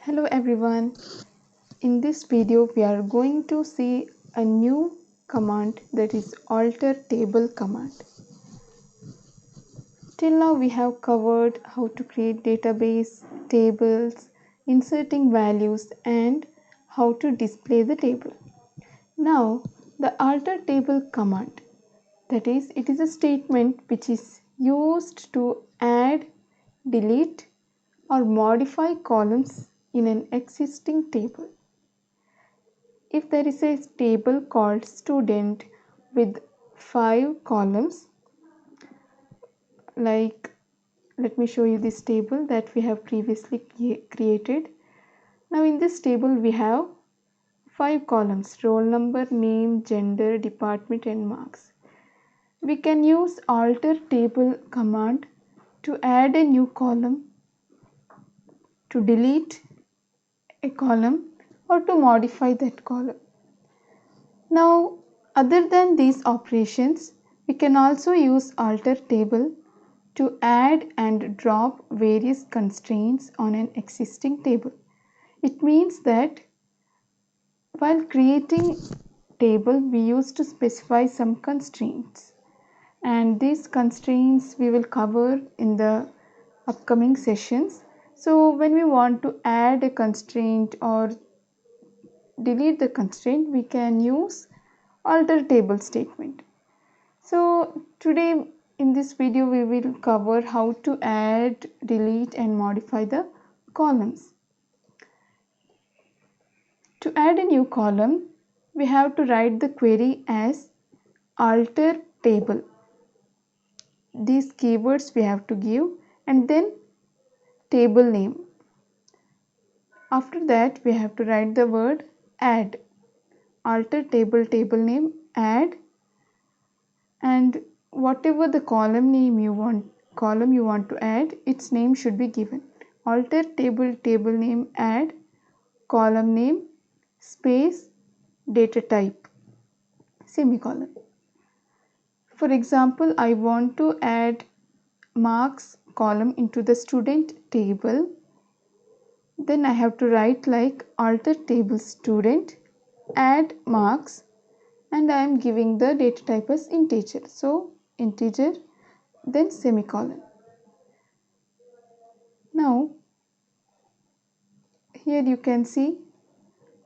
Hello everyone. In this video we are going to see a new command, that is alter table command. Till now we have covered how to create database, tables, inserting values and how to display the table. Now the alter table command, that is, it is a statement which is used to add, delete or modify columns in an existing table. If there is a table called student with 5 columns, like let me show you this table that we have previously created. Now in this table we have 5 columns: roll number, name, gender, department and marks. We can use alter table command to add a new column, to delete a column or to modify that column. Now, other than these operations, we can also use alter table to add and drop various constraints on an existing table. It means that while creating table, we used to specify some constraints, and these constraints we will cover in the upcoming sessions. So when we want to add a constraint or delete the constraint, we can use alter table statement. So today in this video we will cover how to add, delete and modify the columns. To add a new column, we have to write the query as alter table. These keywords we have to give, and then table name. After that we have to write the word add. Alter table, table name, add, and whatever the column you want to add, its name should be given. Alter table, table name, add, column name, space, data type, semicolon. For example, I want to add marks column into the student table. Then I have to write like alter table student, add marks, and I am giving the data type as integer. So integer, then semicolon. Now here you can see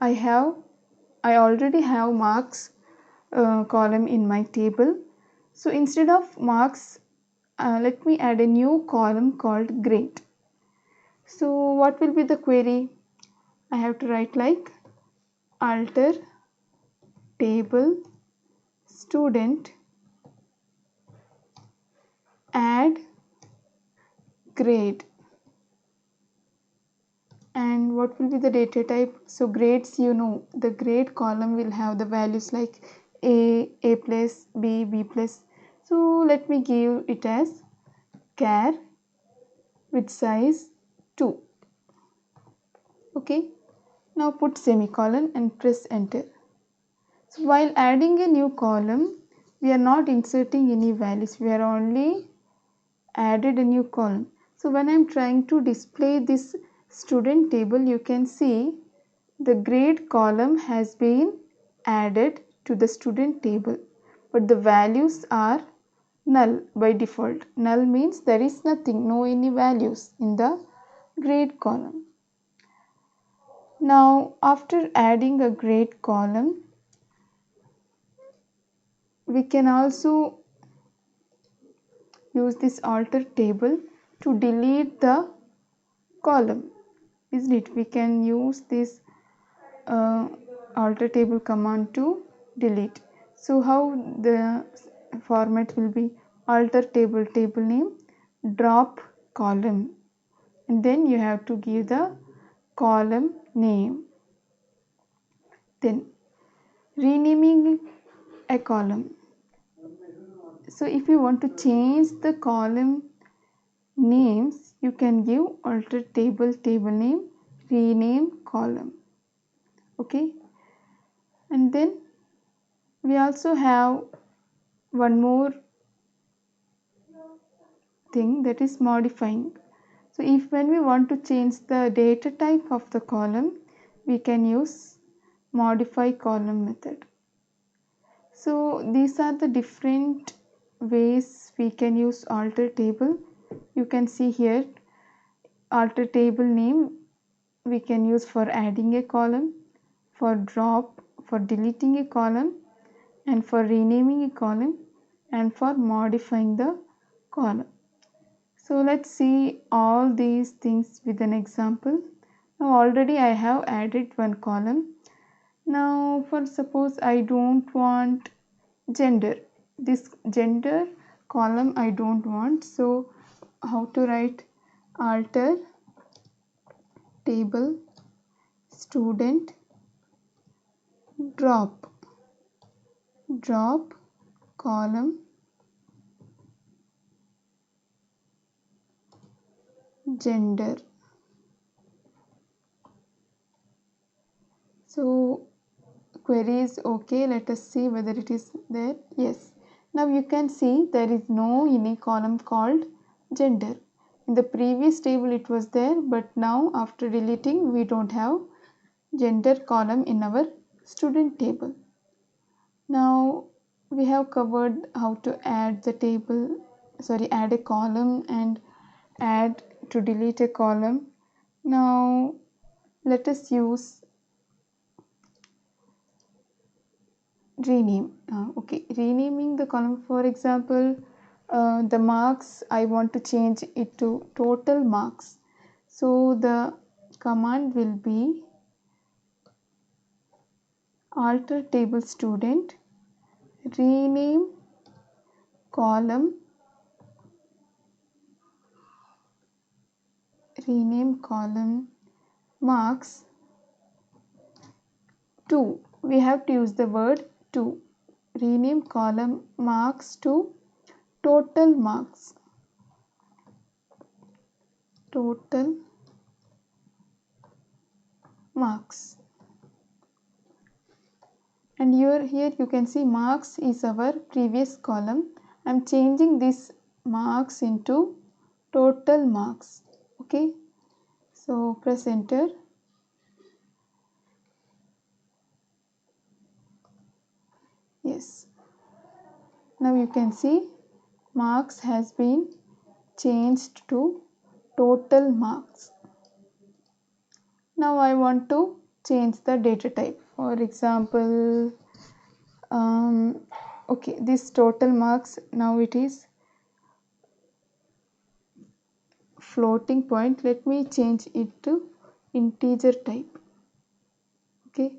I already have marks column in my table. So instead of marks, let me add a new column called grade. So what will be the query? I have to write like alter table student, add grade. And what will be the data type? So grades, the grade column will have the values like A plus, B plus. So let me give it as char with size 2. Okay, now put semicolon and press enter. So while adding a new column, we are not inserting any values, we are only added a new column. So when I am trying to display this student table, you can see the grade column has been added to the student table, but the values are null by default. Null means there is nothing, no any values in the grade column. Now after adding a grade column, we can also use this alter table to delete the column, isn't it? We can use this alter table command to delete. So how the format will be? Alter table, table name, drop column, and then you have to give the column name. Then renaming a column. So if you want to change the column names, you can give alter table, table name, rename column. Okay, and then we also have one more thing, that is modifying. So if when we want to change the data type of the column, we can use modify column method. So these are the different ways we can use alter table. You can see here alter table name we can use for adding a column, for drop, for deleting a column, and for renaming a column, and for modifying the column. So let's see all these things with an example. Now already I have added one column. Now for suppose I don't want gender, this gender column I don't want, so how to write alter table student drop column gender. So query is okay. Let us see whether it is there. Yes. Now you can see there is no any column called gender. In the previous table it was there, but now after deleting we don't have gender column in our student table. Now we have covered how to add the table, add a column and add to delete a column. Now let us use rename. Renaming the column, for example, the marks I want to change it to total marks. So the command will be alter table student rename column marks to, we have to use the word to, rename column marks to total marks, and here you can see marks is our previous column. I am changing this marks into total marks. Okay, so press enter. Yes, now you can see marks has been changed to total marks. Now I want to change the data type. For example, this total marks, now it is floating point. Let me change it to integer type. Okay,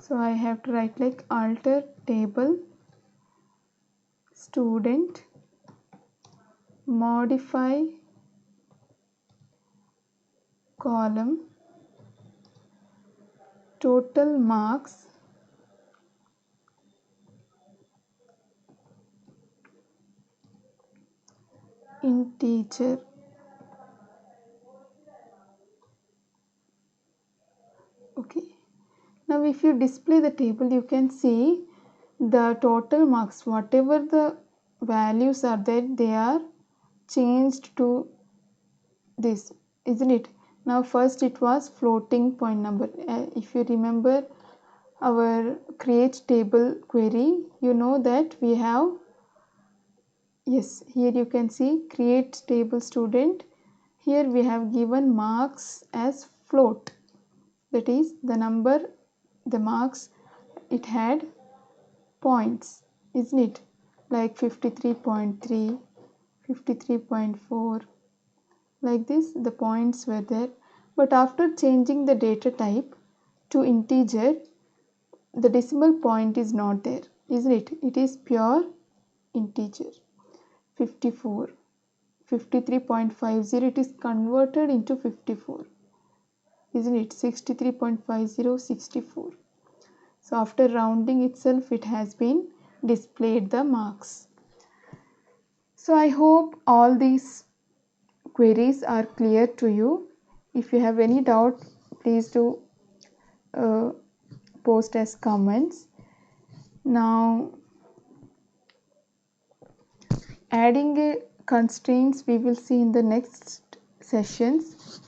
so I have to write like alter table student modify column total marks integer. Okay, now if you display the table, you can see the total marks, whatever the values are there, they are changed to this, isn't it? Now first it was floating point number. If you remember our create table query, you know that we have, yes, here you can see create table student. Here we have given marks as float, that is the number, the marks, it had points, isn't it? Like 53.3, 53.4, like this the points were there. But after changing the data type to integer, the decimal point is not there, isn't it? It is pure integer. 54, 53.50, it is converted into 54, isn't it? 63.50, 64. So after rounding itself, it has been displayed the marks. So I hope all these queries are clear to you. If you have any doubt, please do post as comments. Now adding a constraints we will see in the next sessions.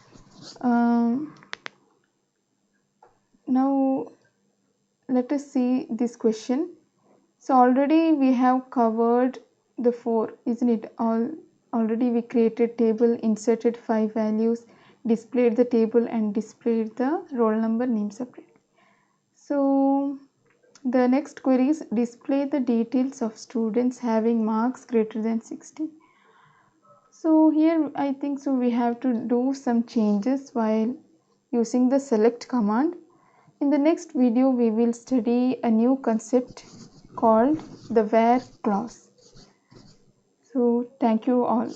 Now let us see this question. So already we have covered the 4, isn't it? Already we created table, inserted 5 values, displayed the table and displayed the roll number name separately. So the next query is display the details of students having marks greater than 60. So here I think so we have to do some changes while using the select command. In the next video we will study a new concept called the where clause. So thank you all.